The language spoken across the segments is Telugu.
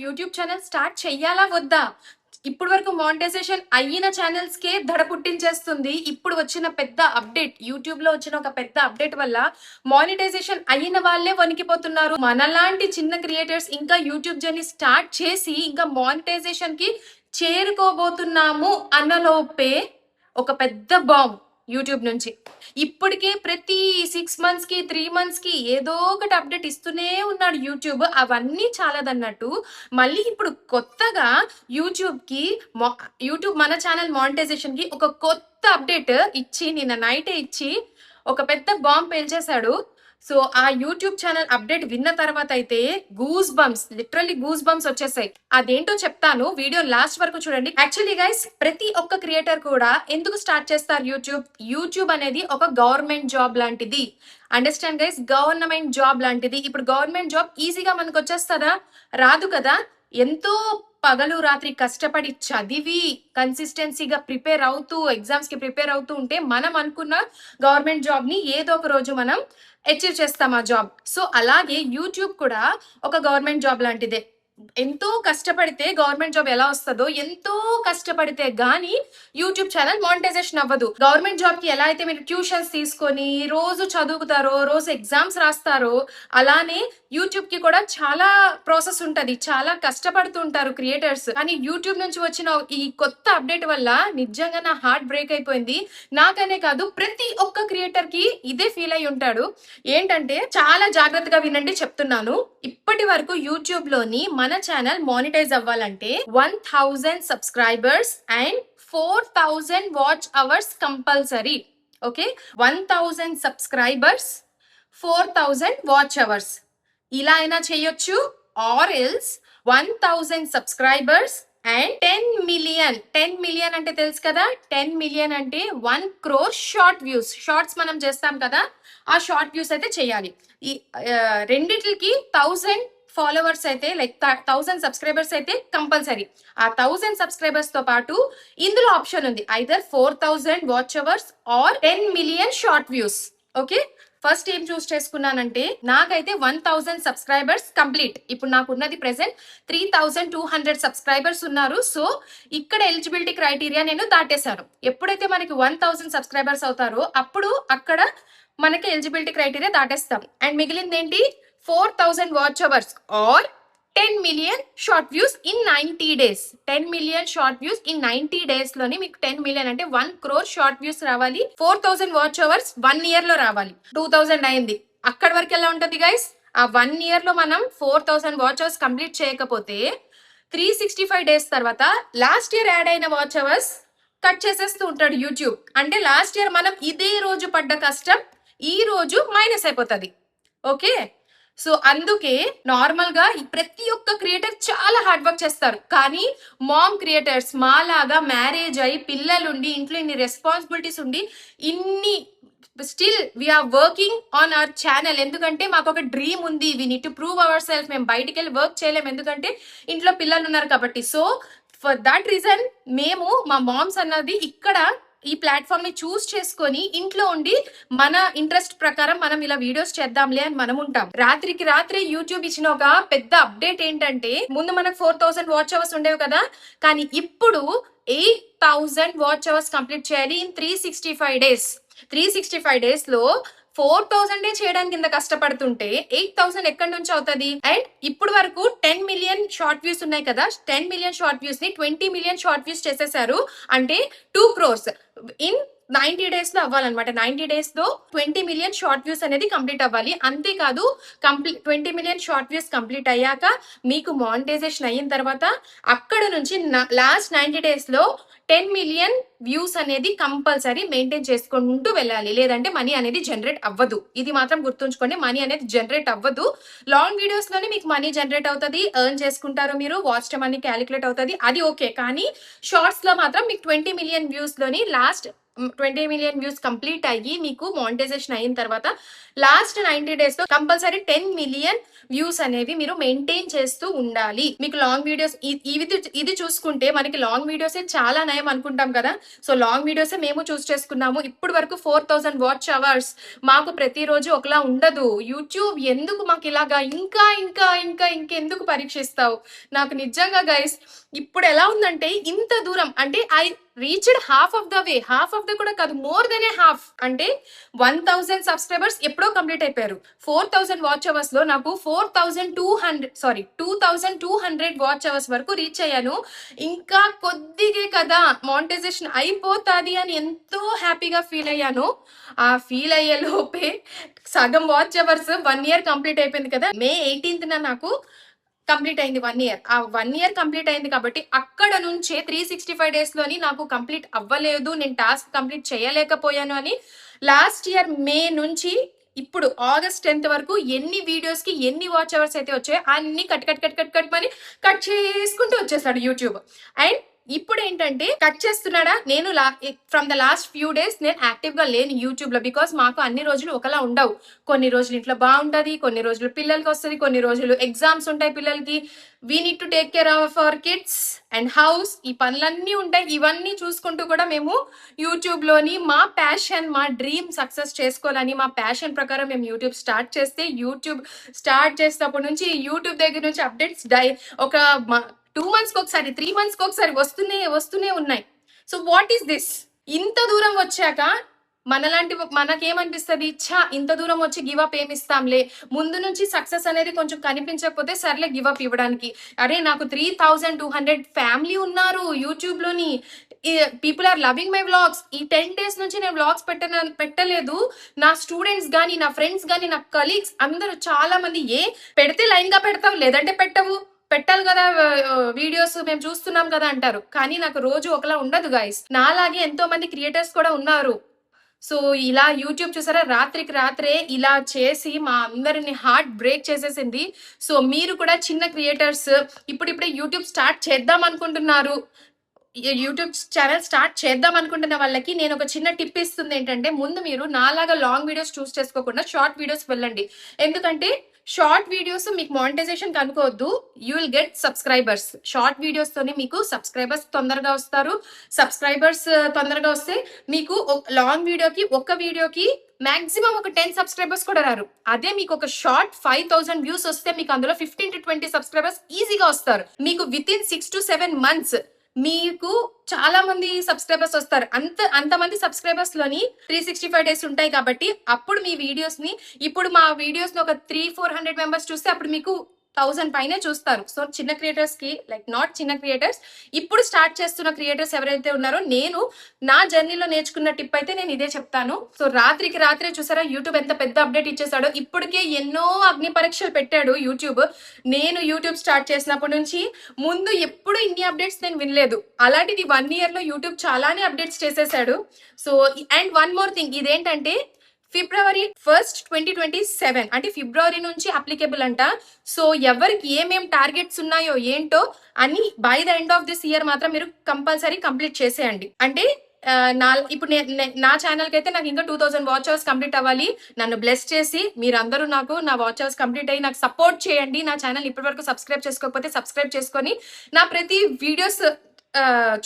యూట్యూబ్ ఛానల్ స్టార్ట్ చెయ్యాలా వద్దా? ఇప్పుడు వరకు మానిటైజేషన్ అయిన ఛానల్స్‌కే దడ పుట్టించేస్తుంది. ఇప్పుడు వచ్చిన పెద్ద అప్డేట్ యూట్యూబ్‌లో వచ్చిన ఒక పెద్ద అప్డేట్ వల్ల మానిటైజేషన్ అయిన వాళ్ళే వణికిపోతున్నారు. మనలాంటి చిన్న క్రియేటర్స్ ఇంకా యూట్యూబ్ జర్నీ స్టార్ట్ చేసి ఇంకా మానిటైజేషన్‌కి చేరుకోబోతున్నాము అన్నలోపే ఒక పెద్ద బాంబ్ యూట్యూబ్ నుంచి. ఇప్పటికే ప్రతి 6 మంత్స్‌కి, 3 మంత్స్‌కి ఏదో ఒకటి అప్డేట్ ఇస్తూనే ఉన్నాడు యూట్యూబ్. అవన్నీ చాలదన్నట్టు మళ్ళీ ఇప్పుడు కొత్తగా యూట్యూబ్‌కి యూట్యూబ్ మన ఛానల్ మానిటైజేషన్‌కి ఒక కొత్త అప్డేట్ ఇచ్చి నిన్న నైటే ఇచ్చి ఒక పెద్ద బాంబ్ పేల్చేశాడు. సో ఆ యూట్యూబ్ ఛానల్ అప్డేట్ విన్న తర్వాత అయితే goose bumps, literally goose bumps వచ్చేసాయి. అదేంటో చెప్తాను, వీడియో లాస్ట్ వరకు చూడండి. యాక్చువల్లీ గైస్, ప్రతి ఒక్క క్రియేటర్ కూడా ఎందుకు స్టార్ట్ చేస్తారు యూట్యూబ్ అనేది ఒక గవర్నమెంట్ జాబ్ లాంటిది. అండర్స్టాండ్ గైస్, గవర్నమెంట్ జాబ్ లాంటిది. ఇప్పుడు గవర్నమెంట్ జాబ్ ఈజీగా మనకు వచ్చేస్తుందా? రాదు కదా. ఎంతో పగలు రాత్రి కష్టపడి చదివి కన్సిస్టెన్సీగా ప్రిపేర్ అవుతూ ఎగ్జామ్స్ కి ప్రిపేర్ అవుతూ ఉంటే మనం అనుకున్న గవర్నమెంట్ జాబ్ ని ఏదో ఒక రోజు మనం అచీవ్ చేస్తాం ఆ జాబ్. సో అలాగే యూట్యూబ్ కూడా ఒక గవర్నమెంట్ జాబ్ లాంటిదే. ఎంతో కష్టపడితే గవర్నమెంట్ జాబ్ ఎలా వస్తుందో, ఎంతో కష్టపడితే గానీ యూట్యూబ్ ఛానల్ మానిటైజేషన్ అవ్వదు. గవర్నమెంట్ జాబ్ కి ఎలా అయితే మీరు ట్యూషన్స్ తీసుకొని రోజు చదువుతారో, రోజు ఎగ్జామ్స్ రాస్తారో, అలానే యూట్యూబ్ కి కూడా చాలా ప్రాసెస్ ఉంటది. చాలా కష్టపడుతూ ఉంటారు క్రియేటర్స్. కానీ యూట్యూబ్ నుంచి వచ్చిన ఈ కొత్త అప్డేట్ వల్ల నిజంగా నా హార్ట్ బ్రేక్ అయిపోయింది. నాకనే కాదు, ప్రతి ఒక్క క్రియేటర్ కి ఇదే ఫీల్ అయి ఉంటాడు. ఏంటంటే, చాలా జాగ్రత్తగా వినండి చెప్తున్నాను. ఇప్పటి వరకు యూట్యూబ్ లోని మన ఛానల్ మానిటైజ్ అవ్వాలంటే 1000 subscribers and 4000 watch hours compulsory. Okay, 1000 subscribers, 4000 watch hours ఇలా అయినా చేయొచ్చు. Or else 1000 subscribers and 10 million అంటే తెలుసు కదా, 10 మిలియన్ అంటే 1 crore షార్ట్ వ్యూస్. షార్ట్స్ మనం చేస్తాం కదా, ఆ షార్ట్ వ్యూస్ అయితే చేయాలి. ఈ రెండిటికి 1000 ఫాలోవర్స్ అయితే, లైక్ 1000 సబ్స్క్రైబర్స్ అయితే కంపల్సరీ. ఆ 1000 సబ్స్క్రైబర్స్ తో పాటు ఇందులో ఆప్షన్ ఉంది, either 4000 watch hours are 10 million short views. Okay, first ఏం చూస్ చేసుకున్నానంటే, నాకైతే 1000 సబ్స్క్రైబర్స్ కంప్లీట్. ఇప్పుడు నాకు ఉన్నది ప్రెసెంట్ 3200 సబ్స్క్రైబర్స్ ఉన్నారు. సో ఇక్కడ ఎలిజిబిలిటీ క్రైటీరియా నేను దాటేశాను. ఎప్పుడైతే మనకి 1000 సబ్స్క్రైబర్స్ అవుతారో అప్పుడు అక్కడ మనకి ఎలిజిబిలిటీ క్రైటీరియా దాటేస్తాం. అండ్ మిగిలింది ఏంటి, 4000 watch hours are 10 million short views in 90 days. 10 million short views in 90 days లోని మీకు 10 మిలియన్ అంటే 1 crore షార్ట్ వ్యూస్ రావాలి. 4000 వాచ్ అవర్స్ 1 year లో రావాలి. 2000 అయింది. అక్కడి వరకు ఎలా ఉంటది గైస్, ఆ 1 year లో మనం 4000 వాచ్ అవర్స్ కంప్లీట్ చేయకపోతే 365 డేస్ తర్వాత లాస్ట్ ఇయర్ యాడ్ అయిన వాచ్ అవర్స్ కట్ చేసేస్తూ ఉంటాడు యూట్యూబ్. అంటే లాస్ట్ ఇయర్ మనం ఇదే రోజు పడ్డ కష్టం ఈ రోజు మైనస్ అయిపోతుంది. ఓకే, సో అందుకే నార్మల్ గా ప్రతి ఒక్క క్రియేటర్ చాలా హార్డ్ వర్క్ చేస్తారు. కానీ మామ్ క్రియేటర్స్ మాలాగా మ్యారేజ్ అయ్యి పిల్లలుండి ఇంట్లో ఇన్ని రెస్పాన్సిబిలిటీస్ ఉండి ఇన్ని still we are working on our channel. ఎందుకంటే మాకు ఒక డ్రీమ్ ఉంది, we need to prove our self. మేము బయటికి వెళ్ళి వర్క్ చేయలేము ఎందుకంటే ఇంట్లో పిల్లలు ఉన్నారు కాబట్టి. సో ఫర్ దట్ రీజన్ మేము మా మామ్స్ అన్నది ఇక్కడ ఈ ప్లాట్ఫామ్ ని చూస్ చేసుకొని ఇంట్లో ఉండి మన ఇంట్రెస్ట్ ప్రకారం మనం ఇలా వీడియోస్ చేద్దాంలే అని మనం ఉంటాం. రాత్రికి రాత్రి యూట్యూబ్ ఇచ్చిన ఒక పెద్ద అప్డేట్ ఏంటంటే, ముందు మనకు 4000 వాచ్ అవర్స్ ఉండేవి కదా, కానీ ఇప్పుడు 8000 వాచ్ అవర్స్ కంప్లీట్ చేయాలి ఇన్ 365 డేస్. 365 డేస్ లో 4000 చేయడానికి ఇంత కష్టపడుతుంటే 8000 ఎక్కడి నుంచి అవుతుంది? అండ్ ఇప్పుడు వరకు 10 మిలియన్ షార్ట్ వ్యూస్ ఉన్నాయి కదా, 10 మిలియన్ షార్ట్ వ్యూస్ ని 20 మిలియన్ షార్ట్ వ్యూస్ చేసేసారు. అంటే 2 crores ఇన్ 90 డేస్ లో అవ్వాలన్నమాట. 90 డేస్ లో 20 మిలియన్ షార్ట్ వ్యూస్ అనేది కంప్లీట్ అవ్వాలి. అంతేకాదు, 20 మిలియన్ షార్ట్ వ్యూస్ కంప్లీట్ అయ్యాక మీకు మానిటైజేషన్ అయిన తర్వాత అక్కడ నుంచి లాస్ట్ 90 డేస్ లో 10 మిలియన్ వ్యూస్ అనేది కంపల్సరీ మెయింటైన్ చేసుకుంటూ వెళ్ళాలి. లేదంటే మనీ అనేది జనరేట్ అవ్వదు. ఇది మాత్రం గుర్తుంచుకోండి, మనీ అనేది జనరేట్ అవ్వదు. లాంగ్ వీడియోస్ లోనే మీకు మనీ జనరేట్ అవుతుంది, ఎర్న్ చేసుకుంటారు మీరు, వాచ్ టైం అన్ని క్యాలిక్యులేట్ అవుతుంది, అది ఓకే. కానీ షార్ట్స్ లో మాత్రం మీకు 20 మిలియన్ వ్యూస్ లోని లాస్ట్ 20 మిలియన్ వ్యూస్ కంప్లీట్ అయ్యి మీకు మానిటైజేషన్ అయిన తర్వాత లాస్ట్ 90 days లో కంపల్సరీ 10 మిలియన్ వ్యూస్ అనేవి మీరు మెయింటైన్ చేస్తూ ఉండాలి. మీకు లాంగ్ వీడియోస్ ఇది చూసుకుంటే మనకి లాంగ్ వీడియోసే చాలా నయం అనుకుంటాం కదా. సో లాంగ్ వీడియోసే మేము చూస్ చేసుకున్నాము. ఇప్పుడు వరకు 4000 వాచ్ అవర్స్. మాకు ప్రతిరోజు ఒకలా ఉండదు. యూట్యూబ్ ఎందుకు మాకు ఇలాగా ఇంకా ఇంకా ఇంకా ఇంకెందుకు పరీక్షిస్తావు? నాకు నిజంగా గైస్ ఇప్పుడు ఎలా ఉందంటే ఇంత దూరం అంటే I reached half of the కూడా కాదు, మోర్ దెన్ ఏ హాఫ్. అంటే 1000 సబ్స్క్రైబర్స్ ఎప్పుడో కంప్లీట్ అయిపోయారు. 4000 వాచ్ అవర్స్ లో నాకు 2200 వాచ్ అవర్స్ వరకు రీచ్ అయ్యాను. ఇంకా కొద్దిగే కదా మానిటైజేషన్ అయిపోతాది అని ఎంతో హ్యాపీగా ఫీల్ అయ్యాను. ఆ ఫీల్ అయ్యే లోపే సగం వాచ్ అవర్స్ 1 year కంప్లీట్ అయిపోయింది కదా. May 18th నాకు కంప్లీట్ అయింది 1 year. ఆ 1 year కంప్లీట్ అయింది కాబట్టి అక్కడ నుంచే 365 days లోని నాకు కంప్లీట్ అవ్వలేదు, నేను టాస్క్ కంప్లీట్ చేయలేకపోయాను అని లాస్ట్ ఇయర్ మే నుంచి ఇప్పుడు ఆగస్ట్ 10th వరకు ఎన్ని వీడియోస్ కి ఎన్ని వాచ్ అవర్స్ అయితే వచ్చాయో అన్ని కట్ చేసుకుంటూ వచ్చేసాడు యూట్యూబ్. అండ్ ఇప్పుడు ఏంటంటే కట్ చేస్తున్నాడా, నేను from the last few days నేను యాక్టివ్ గా లేను యూట్యూబ్ లో. బికాస్ మాకు అన్ని రోజులు ఒకలా ఉండవు. కొన్ని రోజులు ఇంట్లో బాగుంటది, కొన్ని రోజులు పిల్లలకి వస్తుంది, కొన్ని రోజులు ఎగ్జామ్స్ ఉంటాయి పిల్లలకి. We need to take care of our kids and house. ఈ పనులన్నీ ఉంటాయి. ఇవన్నీ చూసుకుంటూ కూడా మేము యూట్యూబ్ లోని మా ప్యాషన్, మా డ్రీమ్ సక్సెస్ చేసుకోవాలని మా ప్యాషన్ ప్రకారం మేము యూట్యూబ్ స్టార్ట్ చేస్తే, యూట్యూబ్ స్టార్ట్ చేసినప్పటి నుంచి యూట్యూబ్ దగ్గర నుంచి అప్డేట్స్ ఒక 2 months ఒకసారి 3 months ఒకసారి వస్తూనే ఉన్నాయి. So what is this? ఇంత దూరం వచ్చాక మనకేమనిపిస్తుంది, ఇంత దూరం వచ్చి గివ్ అప్ ఏమిస్తాంలే, ముందు నుంచి సక్సెస్ అనేది కొంచెం కనిపించకపోతే సర్లే గివ్ అప్ ఇవ్వడానికి. అరే నాకు 3200 ఫ్యామిలీ ఉన్నారు యూట్యూబ్ లోని. People are loving my vlogs. ఈ 10 days నుంచి నేను వ్లాగ్స్ పెట్టలేదు. నా స్టూడెంట్స్ గానీ, నా ఫ్రెండ్స్ గానీ, నా కలీగ్స్ అందరూ చాలా మంది పెడితే లైన్ గా పెడతావు, లేదంటే పెట్టాలి కదా వీడియోస్, మేము చూస్తున్నాం కదా అంటారు. కానీ నాకు రోజు ఒకలా ఉండదు గైస్. నాలాగే ఎంతో మంది క్రియేటర్స్ కూడా ఉన్నారు. సో ఇలా యూట్యూబ్ చూసారా, రాత్రికి రాత్రే ఇలా చేసి మా అందరిని హార్ట్ బ్రేక్ చేసేసింది. సో మీరు కూడా చిన్న క్రియేటర్స్ ఇప్పుడిప్పుడే యూట్యూబ్ స్టార్ట్ చేద్దాం అనుకుంటున్నారు, యూట్యూబ్ ఛానల్ స్టార్ట్ చేద్దాం అనుకుంటున్న వాళ్ళకి నేను ఒక చిన్న టిప్ ఇస్తుంది ఏంటంటే, ముందు మీరు నాలాగా లాంగ్ వీడియోస్ చూస్ చేసుకోకుండా షార్ట్ వీడియోస్ వెళ్ళండి. ఎందుకంటే షార్ట్ వీడియోస్ మీకు మానిటైజేషన్ కనుకోవద్దు, you will get subscribers. Short videos తోనే మీకు సబ్స్క్రైబర్స్ తొందరగా వస్తారు. సబ్స్క్రైబర్స్ తొందరగా వస్తే మీకు లాంగ్ వీడియోకి ఒక్క వీడియోకి మాక్సిమం ఒక 10 సబ్స్క్రైబర్స్ కూడా రారు. అదే మీకు ఒక షార్ట్ 5000 వ్యూస్ వస్తే మీకు అందులో 15 to 20 సబ్స్క్రైబర్స్ ఈజీగా వస్తారు. మీకు విత్ ఇన్ 6 to 7 months మీకు చాలా మంది సబ్స్క్రైబర్స్ వస్తారు. అంతమంది సబ్స్క్రైబర్స్ లోని 365 days ఉంటాయి కాబట్టి అప్పుడు మీ వీడియోస్ ని, ఇప్పుడు మా వీడియోస్ ని ఒక 300-400 మెంబర్స్ చూస్తే అప్పుడు మీకు 1000 పైనే చూస్తారు. సో చిన్న క్రియేటర్స్ కి, లైక్ నాట్ చిన్న క్రియేటర్స్, ఇప్పుడు స్టార్ట్ చేస్తున్న క్రియేటర్స్ ఎవరైతే ఉన్నారో, నేను నా జర్నీలో నేర్చుకున్న టిప్ అయితే నేను ఇదే చెప్తాను. సో రాత్రికి రాత్రే చూసారా యూట్యూబ్ ఎంత పెద్ద అప్డేట్ ఇచ్చేసాడో. ఇప్పటికే ఎన్నో అగ్ని పరీక్షలు పెట్టాడు యూట్యూబ్. నేను యూట్యూబ్ స్టార్ట్ చేసినప్పటి నుంచి ముందు ఎప్పుడు ఇన్ని అప్డేట్స్ నేను వినలేదు. అలాంటిది 1 year లో యూట్యూబ్ చాలానే అప్డేట్స్ చేసేసాడు. So and one more thing, ఇదేంటంటే February 1st, 2027 అంటే ఫిబ్రవరి నుంచి అప్లికేబుల్ అంట. సో ఎవరికి ఏమేం టార్గెట్స్ ఉన్నాయో ఏంటో అని by the end of this year మాత్రం మీరు కంపల్సరీ కంప్లీట్ చేసేయండి. అంటే ఇప్పుడు నా ఛానల్ కి అయితే నాకు ఇంకా 2000 వాచ్ అవర్స్ కంప్లీట్ అవ్వాలి. నన్ను బ్లెస్ చేసి మీరందరూ నాకు నా వాచ్ అవర్స్ కంప్లీట్ అయ్యి నాకు సపోర్ట్ చేయండి. నా ఛానల్ ఇప్పటి వరకు సబ్స్క్రైబ్ చేసుకోకపోతే సబ్స్క్రైబ్ చేసుకొని నా ప్రతి వీడియోస్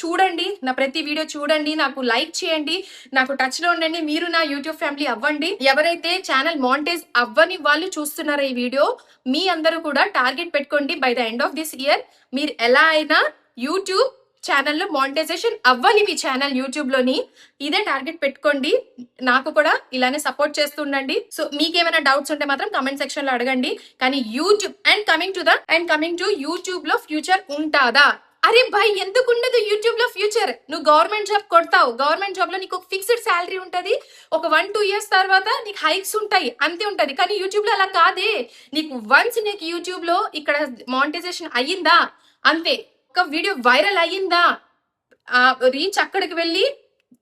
చూడండి, నా ప్రతి వీడియో చూడండి, నాకు లైక్ చేయండి, నాకు టచ్ లో ఉండండి. మీరు నా యూట్యూబ్ ఫ్యామిలీ అవ్వండి. ఎవరైతే ఛానల్ మానిటైజ్ అవ్వని వాళ్ళు చూస్తున్నారో ఈ వీడియో, మీ అందరూ కూడా టార్గెట్ పెట్టుకోండి. By the end of this year మీరు ఎలా అయినా యూట్యూబ్ ఛానల్లో మానిటైజేషన్ అవ్వాలి. మీ ఛానల్ యూట్యూబ్ లోని ఇదే టార్గెట్ పెట్టుకోండి. నాకు కూడా ఇలానే సపోర్ట్ చేస్తుండండి. సో మీకేమైనా డౌట్స్ ఉంటే మాత్రం కమెంట్ సెక్షన్ లో అడగండి. కానీ యూట్యూబ్ కమింగ్ టు యూట్యూబ్ లో ఫ్యూచర్ ఉంటుందా? అరే భాయ్, ఎందుకు ఉండదు యూట్యూబ్ లో ఫ్యూచర్? నువ్వు గవర్నమెంట్ జాబ్ కొడతావు, గవర్నమెంట్ జాబ్ లో నీకు ఒక ఫిక్స్డ్ శాలరీ ఉంటది. ఒక 1-2 years తర్వాత నీకు హైక్స్ ఉంటాయి, అంతే ఉంటది. కానీ యూట్యూబ్ లో అలా కాదే. నీకు వన్స్ నీకు యూట్యూబ్ లో ఇక్కడ మానిటైజేషన్ అయ్యిందా అంతే. ఒక వీడియో వైరల్ అయ్యిందా, రీచ్ అక్కడికి వెళ్ళి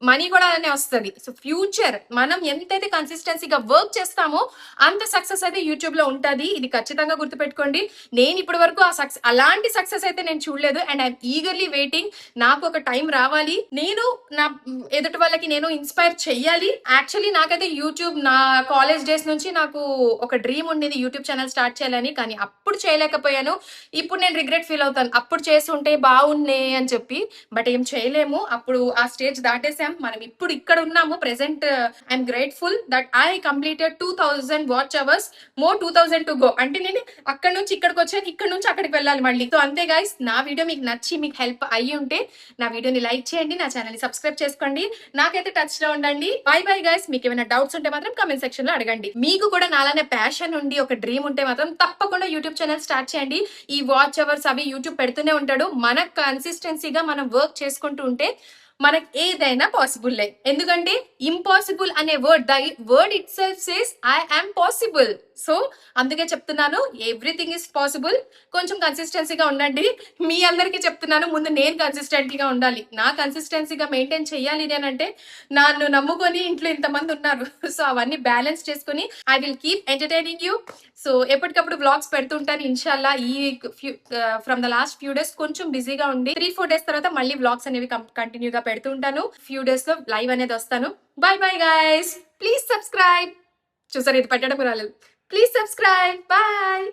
మనీ కూడా అలానే వస్తుంది. సో ఫ్యూచర్ మనం ఎంతైతే కన్సిస్టెన్సీగా వర్క్ చేస్తామో అంత సక్సెస్ అయితే యూట్యూబ్ లో ఉంటది. ఇది ఖచ్చితంగా గుర్తుపెట్టుకోండి. నేను ఇప్పటి వరకు అలాంటి సక్సెస్ అయితే నేను చూడలేదు. And I'm eagerly waiting. నాకు ఒక టైం రావాలి, నేను నా ఎదుటి వాళ్ళకి నేను ఇన్స్పైర్ చెయ్యాలి. యాక్చువల్లీ నాకైతే యూట్యూబ్ నా కాలేజ్ డేస్ నుంచి నాకు ఒక డ్రీమ్ ఉండేది యూట్యూబ్ ఛానల్ స్టార్ట్ చేయాలని. కానీ అప్పుడు చేయలేకపోయాను. ఇప్పుడు నేను రిగ్రెట్ ఫీల్ అవుతాను, అప్పుడు చేస్తుంటే బాగున్నే అని చెప్పి. బట్ ఏం చేయలేము, అప్పుడు ఆ స్టేజ్ దాటేసాం. మనం ఇప్పుడు ఇక్కడ ఉన్నాము present. I'm grateful that I completed 2000 watch hours, more 2000 to go. అంటే నేను అక్కడ నుంచి ఇక్కడికి వచ్చాను, ఇక్కడ నుంచి అక్కడికి వెళ్ళాలి మళ్ళీ. సో అంతే గైస్, నా వీడియో మీకు నచ్చి మీకు హెల్ప్ అయ్యి ఉంటే నా వీడియోని లైక్ చేయండి, నా ఛానల్ ని సబ్స్క్రైబ్ చేసుకోండి, నాకైతే టచ్ లో ఉండండి. By bye guys. మీకు ఏమైనా డౌట్స్ ఉంటే మాత్రం కామెంట్ సెక్షన్ లో అడగండి. మీకు కూడా నాలానే ప్యాషన్ ఉండి ఒక డ్రీమ్ ఉంటే మాత్రం తప్పకుండా యూట్యూబ్ ఛానల్ స్టార్ట్ చేయండి. ఈ వాచ్ అవర్స్ అవి యూట్యూబ్ పెడుతూనే ఉంటాడు. మన కన్సిస్టెన్సీగా మనం వర్క్ చేసుకుంటూ ఉంటే మనకి ఏదైనా పాసిబుల్. ఎందుకంటే ఇంపాసిబుల్ అనే word it self says I am possible. So అందుకే చెప్తున్నాను, ఎవ్రీథింగ్ ఇస్ పాసిబుల్. కొంచెం కన్సిస్టెన్సీగా ఉండండి. మీ అందరికీ చెప్తున్నాను, ముందు నేను కన్సిస్టెంట్గా ఉండాలి. నా కన్సిస్టెన్సీగా మెయింటైన్ చేయాలి అని అంటే నన్ను నమ్ముకొని ఇంట్లో ఇంతమంది ఉన్నారు. సో అవన్నీ బ్యాలెన్స్ చేసుకుని I will keep entertaining you. So ఎప్పటికప్పుడు వ్లాగ్స్ పెడుతుంటాను ఇన్షాల్లా. ఈ from the last few days కొంచెం బిజీగా ఉండి 3-4 డేస్ తర్వాత మళ్ళీ వ్లాగ్స్ అనేవి కంటిన్యూగా పెడుతూ ఉంటాను. ఫ్యూ డేస్ లో లైవ్ అనేది వస్తాను. By bye guys. Please subscribe. చూసారు, ఇది పెట్టడం రాలేదు. Please subscribe. బాయ్.